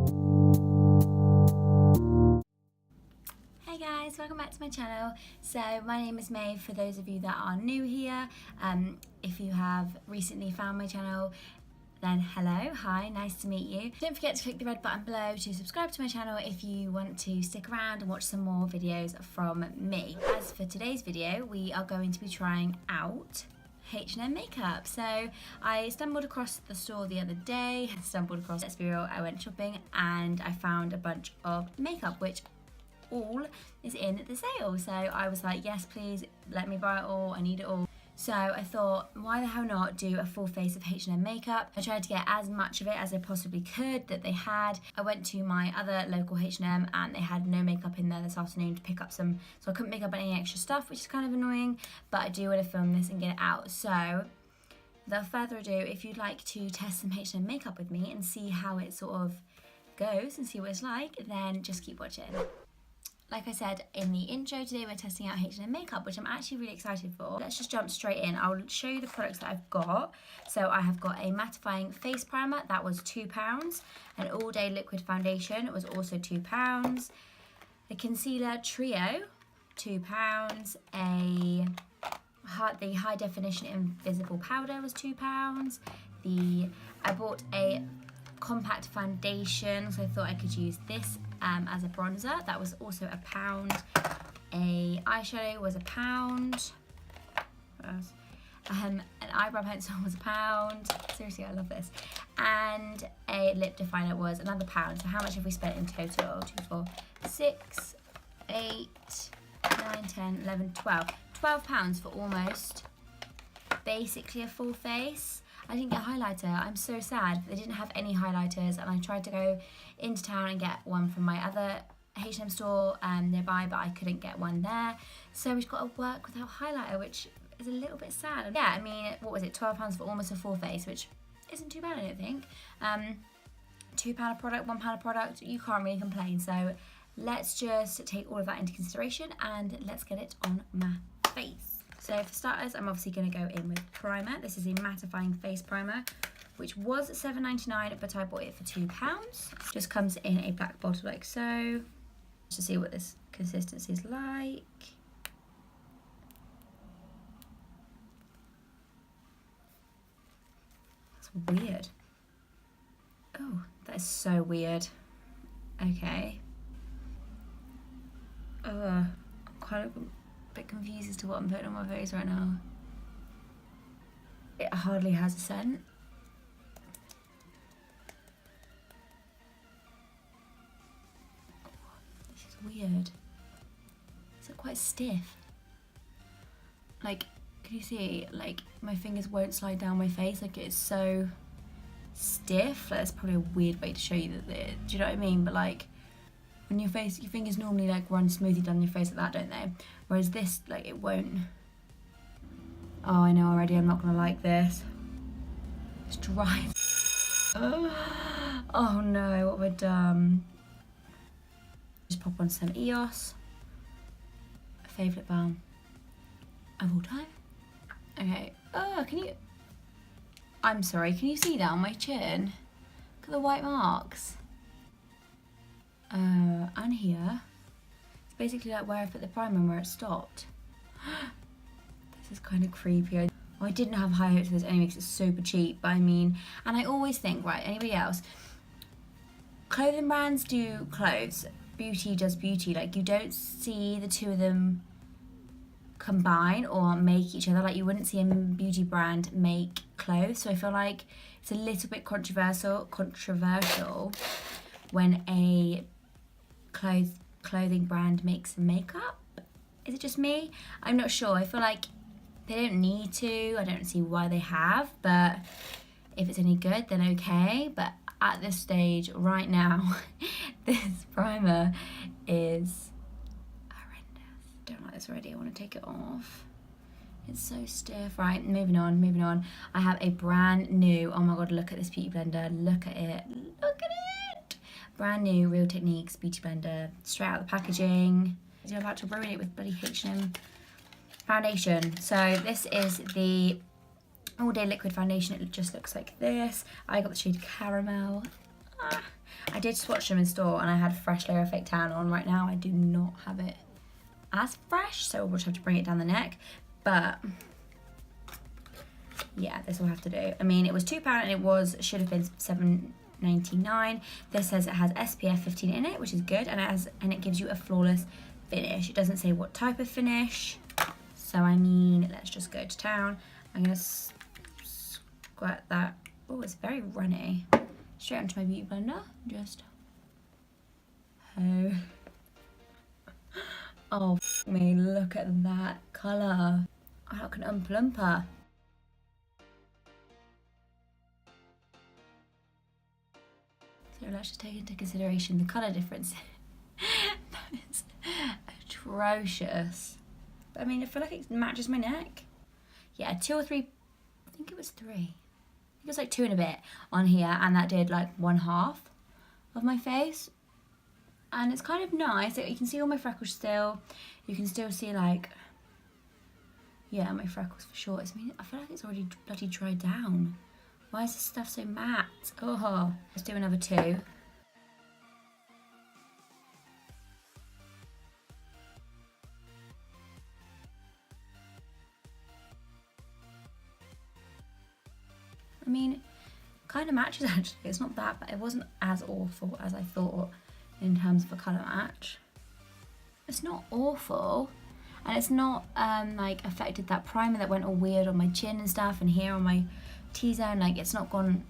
Hey guys, welcome back to my channel. So my name is Maeve for those of you that are new here. If you have recently found my channel, then hello, hi, nice to meet you. Don't forget to click the red button below to subscribe to my channel if you want to stick around and watch some more videos from me. As for today's video, we are going to be trying out H&M makeup. So I stumbled across the store the other day, let's be real, I went shopping and I found a bunch of makeup which all is in the sale. So I was like, yes please, let me buy it all, I need it all. So I thought, why the hell not do a full face of H&M makeup. I tried to get as much of it as I possibly could that they had. I went to my other local H&M and they had no makeup in there this afternoon to pick up some, so I couldn't pick up any extra stuff, which is kind of annoying, but I do want to film this and get it out. So without further ado, if you'd like to test some H&M makeup with me and see how it sort of goes and see what it's like, then just keep watching. Like I said in the intro, today we're testing out H&M makeup, which I'm actually really excited for. Let's just jump straight in. I'll show you the products that I've got. So I have got a mattifying face primer, that was £2. An all day liquid foundation was also £2. The concealer trio, £2. The high definition invisible powder was £2. I bought a compact foundation, so I thought I could use this as a bronzer. That was also £1. A eyeshadow was £1. An eyebrow pencil was £1. Seriously, I love this. And a lip definer was another £1. So how much have we spent in total? 2, 4, 6, 8, 9, 10, 11, 12. £12 for almost basically a full face. I didn't get a highlighter. I'm so sad. They didn't have any highlighters and I tried to go into town and get one from my other H&M store nearby, but I couldn't get one there. So we've got to work without highlighter, which is a little bit sad. Yeah, I mean, what was it? £12 for almost a full face, which isn't too bad, I don't think. £2 a product, £1 a product, you can't really complain. So let's just take all of that into consideration and let's get it on my face. So for starters, I'm obviously going to go in with primer. This is a mattifying face primer, which was £7.99, but I bought it for £2. Just comes in a black bottle like so. Just to see what this consistency is like. That's weird. Oh, that is so weird. Okay. I'm kind of bit confused as to what I'm putting on my face right now. It hardly has a scent. This is weird. Is it quite stiff? Like, can you see? Like, my fingers won't slide down my face. Like, it's so stiff. Like, that's probably a weird way to show you that. Do you know what I mean? But like, when your fingers normally like run smoothly down your face like that, don't they? Whereas this, like, it won't. Oh, I know already, I'm not gonna like this. It's dry. Oh no, what have I done? Just pop on some EOS. Favourite balm of all time. Okay, oh, I'm sorry, can you see that on my chin? Look at the white marks. And here, it's basically like where I put the primer and where it stopped. This is kind of creepy. Well, I didn't have high hopes for this anyway because it's super cheap, but I mean, and I always think, right, anybody else, clothing brands do clothes, beauty does beauty. Like, you don't see the two of them combine or make each other. Like, you wouldn't see a beauty brand make clothes. So I feel like it's a little bit controversial when a clothing brand makes makeup. Is it just me? I'm not sure. I feel like they don't need to. I don't see why they have, but if it's any good, then okay. But at this stage, right now, this primer is horrendous. Don't like this already. I want to take it off. It's so stiff. Right, moving on. I have a brand new, oh my god, look at this beauty blender. Look at it. Brand new Real Techniques beauty blender, straight out of the packaging. I'm about to ruin it with bloody H&M foundation. So this is the all day liquid foundation. It just looks like this. I got the shade Caramel. I did swatch them in store and I had fresh layer of fake tan on. Right now I do not have it as fresh, so we'll just have to bring it down the neck. But yeah, this will have to do. I mean, it was £2 and it should have been $7.99. This says it has SPF 15 in it, which is good, and it gives you a flawless finish. It doesn't say what type of finish, so I mean, let's just go to town. I'm gonna squirt that. Oh, it's very runny. Straight onto my beauty blender. Just oh f me, look at that colour. Oh, like an Oompa Loompa. So let's just take into consideration the colour difference. That is atrocious. But I mean, I feel like it matches my neck. Yeah, 2 or 3, I think it was 3. I think it was like 2 and a bit on here, and that did like 1/2 of my face. And it's kind of nice. You can see all my freckles still. You can still see like, yeah, my freckles for sure. I feel like it's already bloody dried down. Why is this stuff so matte? Oh, let's do another 2. I mean, kind of matches actually. It's not that bad. It wasn't as awful as I thought in terms of a colour match. It's not awful. And it's not like affected that primer that went all weird on my chin and stuff, and here on my T-zone. Like it's not gone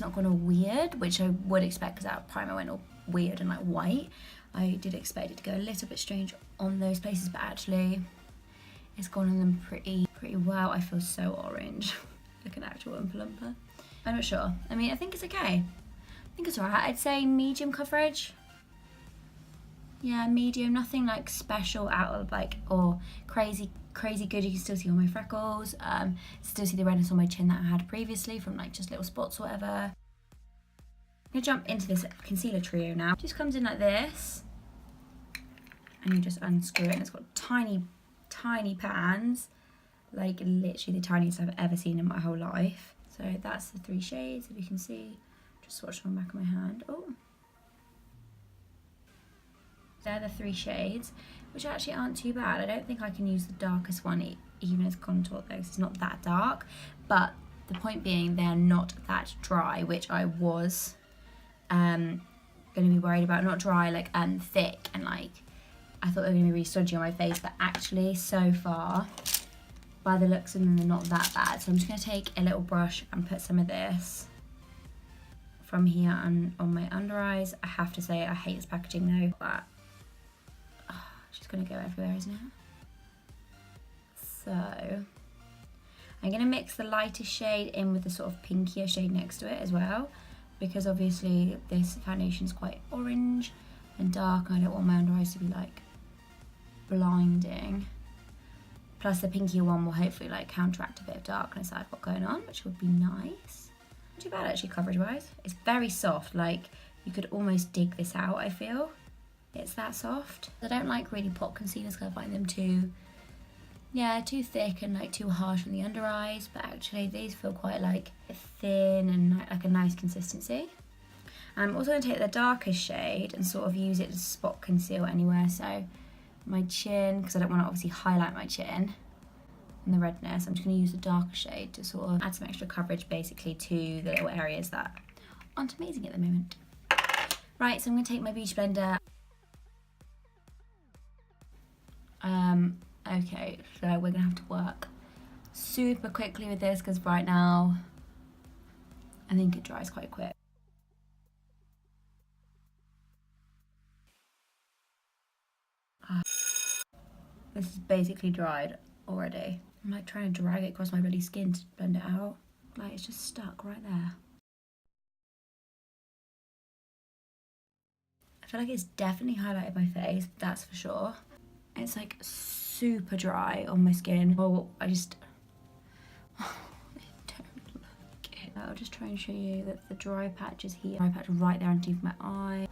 all weird, which I would expect because that primer went all weird and like white. I did expect it to go a little bit strange on those places, but actually it's gone on them pretty well. I feel so orange. Like an actual Oompa Loompa. I'm not sure. I mean, I think it's okay. I think it's alright. I'd say medium coverage. Yeah, medium. Nothing like special out of like, or crazy good. You can still see all my freckles. Still see the redness on my chin that I had previously from like just little spots or whatever. I'm gonna jump into this concealer trio now. It just comes in like this. And you just unscrew it, and it's got tiny pans. Like literally the tiniest I've ever seen in my whole life. So that's the 3 shades, if you can see. Just swatch on the back of my hand. Oh, they're the 3 shades, which actually aren't too bad. I don't think I can use the darkest one even as contour though, 'cause it's not that dark. But the point being, they're not that dry, which I was going to be worried about. Not dry, like thick, and like I thought they were going to be really stodgy on my face, but actually so far, by the looks of them, they're not that bad. So I'm just going to take a little brush and put some of this from here on my under eyes. I have to say I hate this packaging though, but it's just going to go everywhere, isn't it? So I'm going to mix the lightest shade in with the sort of pinkier shade next to it as well, because obviously this foundation is quite orange and dark, and I don't want my under eyes to be like blinding. Plus the pinkier one will hopefully like counteract a bit of darkness I've got going on, which would be nice. Not too bad actually coverage wise. It's very soft, like you could almost dig this out, I feel. It's that soft. I don't like really pot concealers because I find them too thick and like too harsh on the under eyes, but actually these feel quite like thin and like a nice consistency. I'm also going to take the darkest shade and sort of use it to spot conceal anywhere. So my chin, because I don't want to obviously highlight my chin and the redness, I'm just going to use the darker shade to sort of add some extra coverage basically to the little areas that aren't amazing at the moment. Right, so I'm going to take my beauty blender. Okay, so we're going to have to work super quickly with this because right now I think it dries quite quick. This is basically dried already. I'm like trying to drag it across my bloody skin to blend it out. Like it's just stuck right there. I feel like it's definitely highlighted my face, that's for sure. It's like super dry on my skin. Oh, I don't like it. I'll just try and show you that the dry patch is here. Dry patch right there underneath my eye.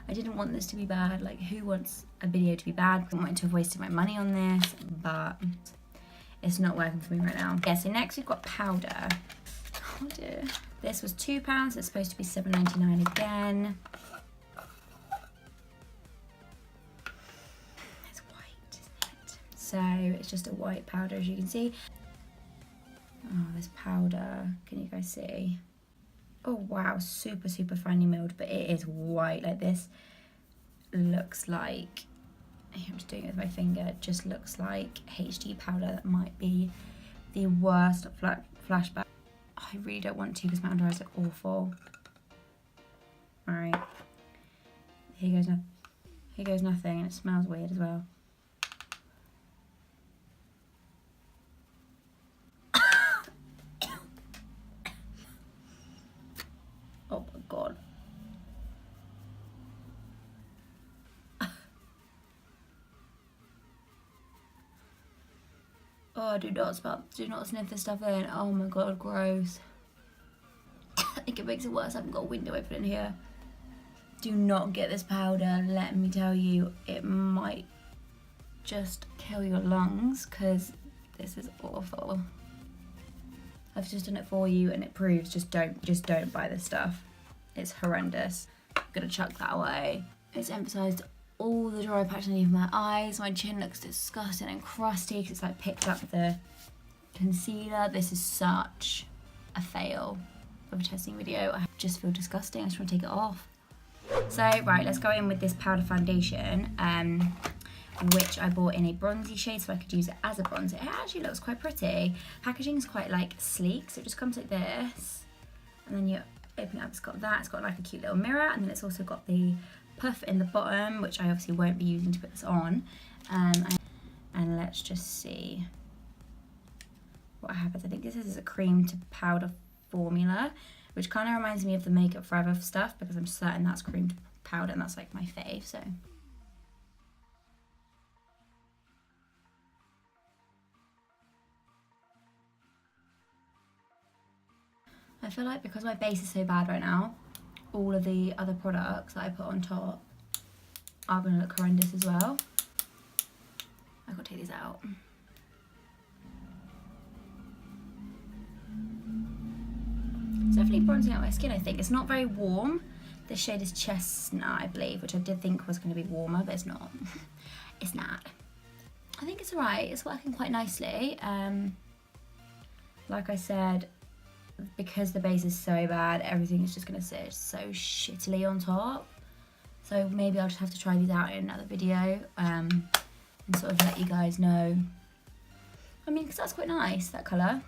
I didn't want this to be bad. Like, who wants a video to be bad? I wanted to have wasted my money on this, but it's not working for me right now. Okay, so next we've got powder. Oh dear. This was £2, it's supposed to be £7.99 again. It's white, isn't it? So it's just a white powder, as you can see. Oh, this powder, can you guys see? Oh wow, super, super finely milled, but it is white. Like this looks like, I'm just doing it with my finger, it just looks like HD powder. That might be the worst flashback. I really don't want to because my under eyes look awful. Alright, here goes nothing, and it smells weird as well. Oh my god. Oh, do not sniff this stuff in. Oh my god, gross. I think it makes it worse. I haven't got a window open in here. Do not get this powder. Let me tell you, it might just kill your lungs because this is awful. I've just done it for you and it proves just don't buy this stuff. It's horrendous. I'm gonna chuck that away. It's emphasised all the dry patch underneath my eyes. My chin looks disgusting and crusty because it's like picked up the concealer. This is such a fail of a testing video. I just feel disgusting. I just want to take it off. So right, let's go in with this powder foundation, which I bought in a bronzy shade so I could use it as a bronzer. It actually looks quite pretty. Packaging is quite like sleek, so it just comes like this, and then you open it up. It's got that. It's got like a cute little mirror, and then it's also got the puff in the bottom, which I obviously won't be using to put this on. And let's just see what happens. I think this is a cream to powder formula, which kind of reminds me of the Makeup Forever stuff because I'm certain that's cream to powder and that's like my fave. So I feel like because my base is so bad right now, all of the other products that I put on top are going to look horrendous as well. I've got to take these out. It's definitely bronzing out my skin, I think. It's not very warm. This shade is Chestnut, I believe, which I did think was going to be warmer, but it's not. It's not. I think it's alright. It's working quite nicely. Like I said, because the base is so bad, everything is just going to sit so shittily on top. So maybe I'll just have to try these out in another video and sort of let you guys know. I mean, because that's quite nice, that colour,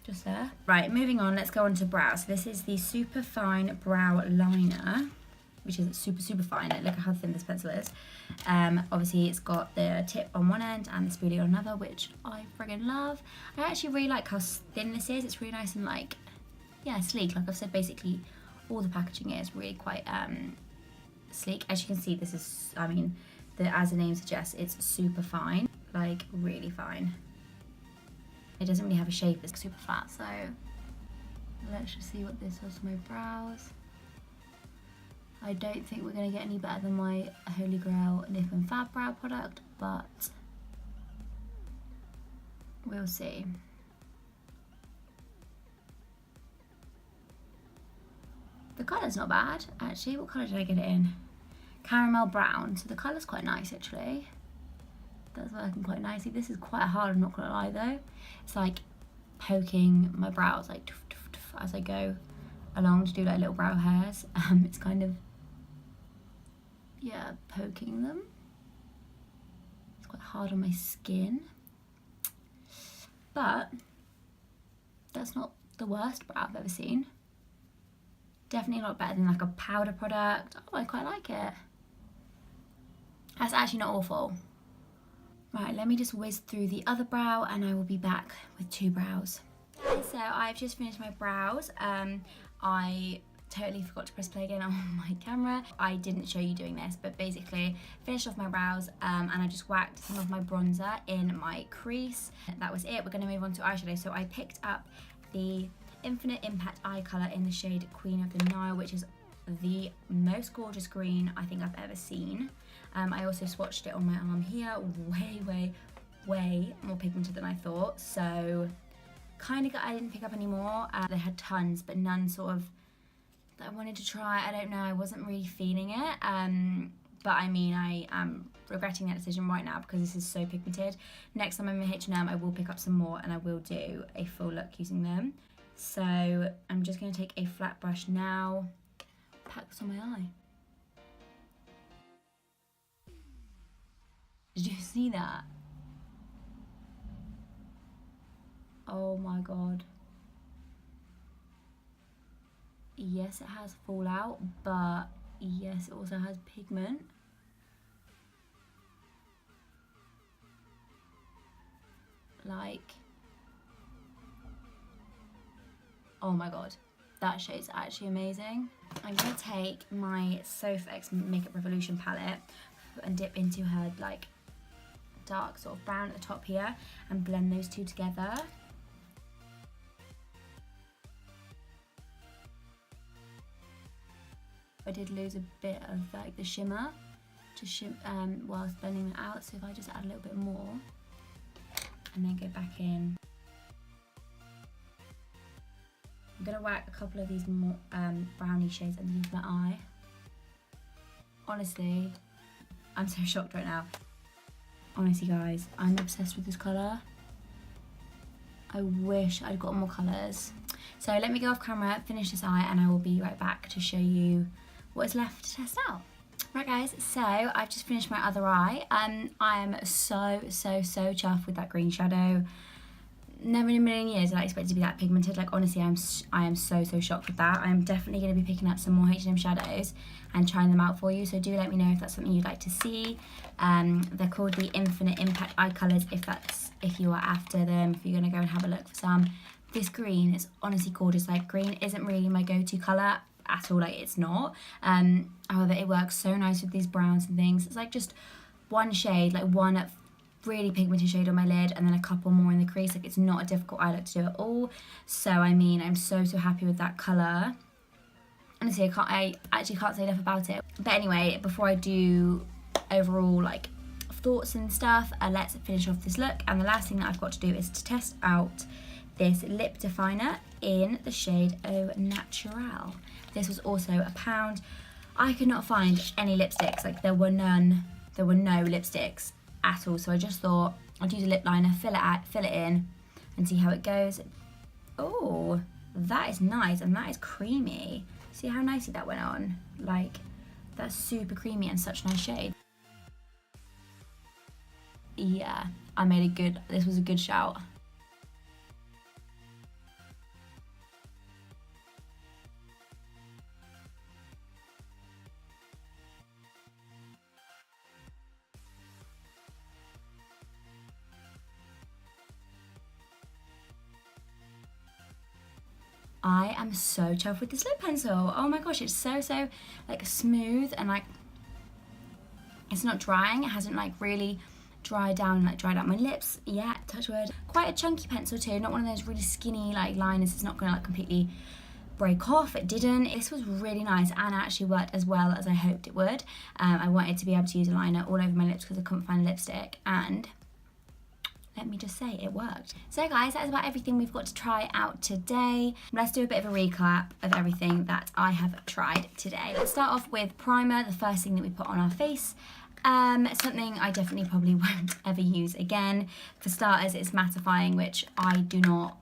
just there. Right, moving on, let's go on to brows. So this is the Super Fine Brow Liner, which is super, super fine. Look at how thin this pencil is. Obviously, it's got the tip on one end and the spoolie on another, which I friggin' love. I actually really like how thin this is. It's really nice and like, yeah, sleek. Like I've said, basically all the packaging is really quite sleek. As you can see, this is, I mean, as the name suggests, it's super fine, like really fine. It doesn't really have a shape, it's super flat. So let's just see what this does to my brows. I don't think we're gonna get any better than my Holy Grail Nip and Fab brow product, but we'll see. The colour's not bad, actually. What colour did I get it in? Caramel brown, so the colour's quite nice, actually. That's working quite nicely. This is quite hard, I'm not gonna lie though. It's like poking my brows like as I go along to do like little brow hairs. It's kind of, yeah, poking them. It's quite hard on my skin. But that's not the worst brow I've ever seen. Definitely a lot better than like a powder product. Oh, I quite like it. That's actually not awful. Right, let me just whiz through the other brow and I will be back with two brows. So I've just finished my brows. I totally forgot to press play again on my camera. I didn't show you doing this, but basically finished off my brows and I just whacked some of my bronzer in my crease. That was it. We're gonna move on to eyeshadow. So I picked up the Infinite Impact eye colour in the shade Queen of the Nile, which is the most gorgeous green I think I've ever seen. I also swatched it on my arm here, way more pigmented than I thought. So I didn't pick up any more. They had tons, but none sort of that I wanted to try. I don't know, I wasn't really feeling it. But I mean, I am regretting that decision right now because this is so pigmented. Next time I'm in H&M, I will pick up some more and I will do a full look using them. So I'm just going to take a flat brush now, pack this on my eye. Did you see that? Oh my god. Yes, it has fallout, but yes, it also has pigment. Like, oh my god, that shade's actually amazing. I'm gonna take my Sofa X Makeup Revolution palette and dip into her like dark sort of brown at the top here and blend those two together. I did lose a bit of like the shimmer to whilst blending it out, so if I just add a little bit more and then go back in. I'm gonna whack a couple of these more brownie shades underneath my eye. Honestly, I'm so shocked right now. Honestly guys, I'm obsessed with this colour. I wish I'd got more colours. So let me go off camera, finish this eye, and I will be right back to show you what is left to test out. Right guys, so I've just finished my other eye. I am so chuffed with that green shadow. Never in a million years did I expect it to be that pigmented. Like honestly, I am so shocked with that. I'm definitely going to be picking up some more H&M shadows and trying them out for you. So do let me know if that's something you'd like to see. They're called the Infinite Impact Eye Colours. If you are after them, if you're going to go and have a look for some. This green is honestly gorgeous. Like green isn't really my go-to colour at all. Like it's not. However, it works so nice with these browns and things. It's like just one shade, like one really pigmented shade on my lid and then a couple more in the crease. Like it's not a difficult eye look to do at all. So I mean, I'm so happy with that colour. Honestly, I actually can't say enough about it. But anyway, before I do overall like thoughts and stuff, let's finish off this look. And the last thing that I've got to do is to test out this lip definer in the shade Au Naturel. This was also £1. I could not find any lipsticks. Like there were no lipsticks at all. So I just thought I'd use a lip liner, fill it in and see how it goes. Oh, that is nice and that is creamy. See how nicely that went on? Like, that's super creamy and such a nice shade. Yeah, this was a good shout. I am so chuffed with this lip pencil. Oh my gosh, it's so like smooth and like it's not drying. It hasn't like really dried out my lips yet, touch wood. Quite a chunky pencil too, not one of those really skinny like liners. It's not gonna like completely break off. It didn't. This was really nice and actually worked as well as I hoped it would. I wanted to be able to use a liner all over my lips because I couldn't find a lipstick, and let me just say, it worked. So guys, that is about everything we've got to try out today. Let's do a bit of a recap of everything that I have tried today. Let's start off with primer, the first thing that we put on our face. Something I definitely probably won't ever use again. For starters, it's mattifying, which I do not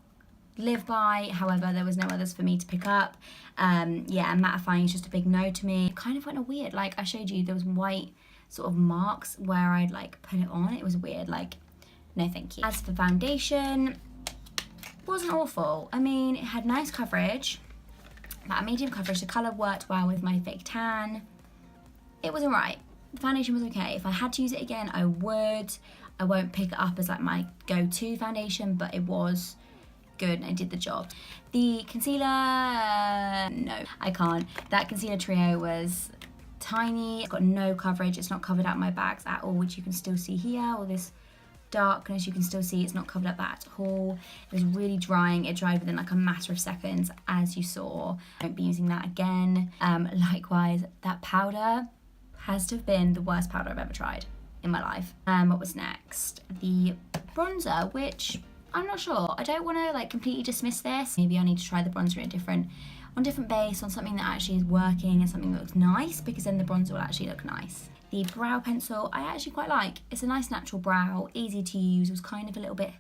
live by. However, there was no others for me to pick up. Yeah, and mattifying is just a big no to me. It kind of went a weird, like I showed you, there was white sort of marks where I'd like put it on. It was weird, like, no thank you. As for foundation, wasn't awful. I mean, it had nice coverage, about a medium coverage. The colour worked well with my fake tan. It was alright. The foundation was okay. If I had to use it again, I would. I won't pick it up as like my go-to foundation, but it was good and it did the job. The concealer, no, I can't. That concealer trio was tiny. It's got no coverage. It's not covered out my bags at all, which you can still see here. All this darkness, you can still see it's not covered up that at all. It was really drying. It dried within like a matter of seconds, as you saw. I won't be using that again. Likewise, that powder has to have been the worst powder I've ever tried in my life. What was next? The bronzer, which I'm not sure. I don't want to like completely dismiss this. Maybe I need to try the bronzer in on different base, on something that actually is working and something that looks nice, because then the bronzer will actually look nice. The brow pencil I actually quite like. It's a nice natural brow, easy to use. It was kind of a little bit,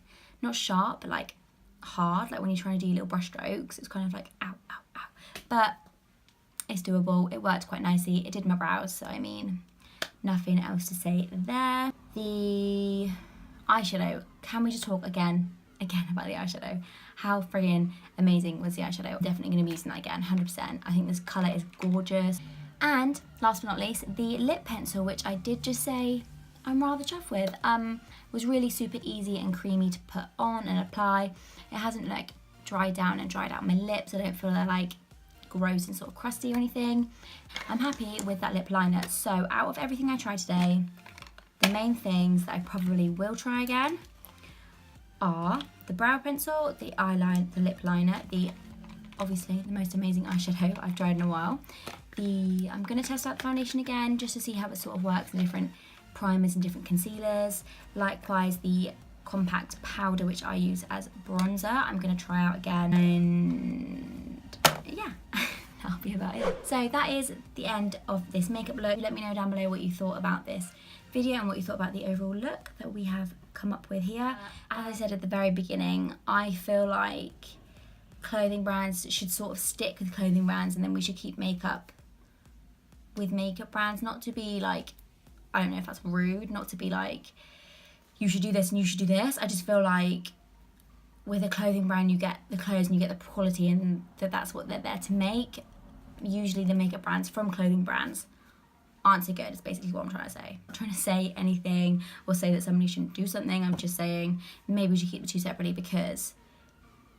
not sharp, but like hard, like when you're trying to do little brush strokes. It's kind of like ow, ow, ow. But it's doable. It worked quite nicely. It did my brows, so I mean, nothing else to say there. The eyeshadow. Can we just talk again about the eyeshadow? How friggin' amazing was the eyeshadow? Definitely going to be using that again, 100%. I think this colour is gorgeous. And last but not least, the lip pencil, which I did just say I'm rather chuffed with. Was really super easy and creamy to put on and apply. It hasn't like dried out my lips. I don't feel they're like gross and sort of crusty or anything. I'm happy with that lip liner. So out of everything I tried today, the main things that I probably will try again are the brow pencil, the eyeliner, the lip liner, obviously the most amazing eyeshadow I've tried in a while. I'm going to test out the foundation again just to see how it sort of works in different primers and different concealers. Likewise, the compact powder, which I use as bronzer, I'm going to try out again. And yeah, that'll be about it. So that is the end of this makeup look. Let me know down below what you thought about this video and what you thought about the overall look that we have come up with here. As I said at the very beginning, I feel like clothing brands should sort of stick with clothing brands, and then we should keep makeup with makeup brands. Not to be like, I don't know if that's rude, not to be like, you should do this and you should do this. I just feel like with a clothing brand, you get the clothes and you get the quality, and that's what they're there to make. Usually the makeup brands from clothing brands aren't so good, is basically what I'm trying to say. I'm not trying to say anything or say that somebody shouldn't do something. I'm just saying maybe we should keep the two separately, because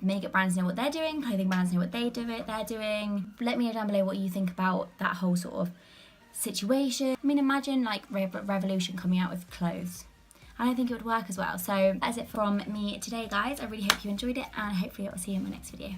makeup brands know what they're doing, clothing brands know what they're doing. Let me know down below what you think about that whole sort of situation. I mean, imagine like Revolution coming out with clothes. I don't think it would work as well. So that's it from me today, guys. I really hope you enjoyed it, and hopefully I'll see you in my next video.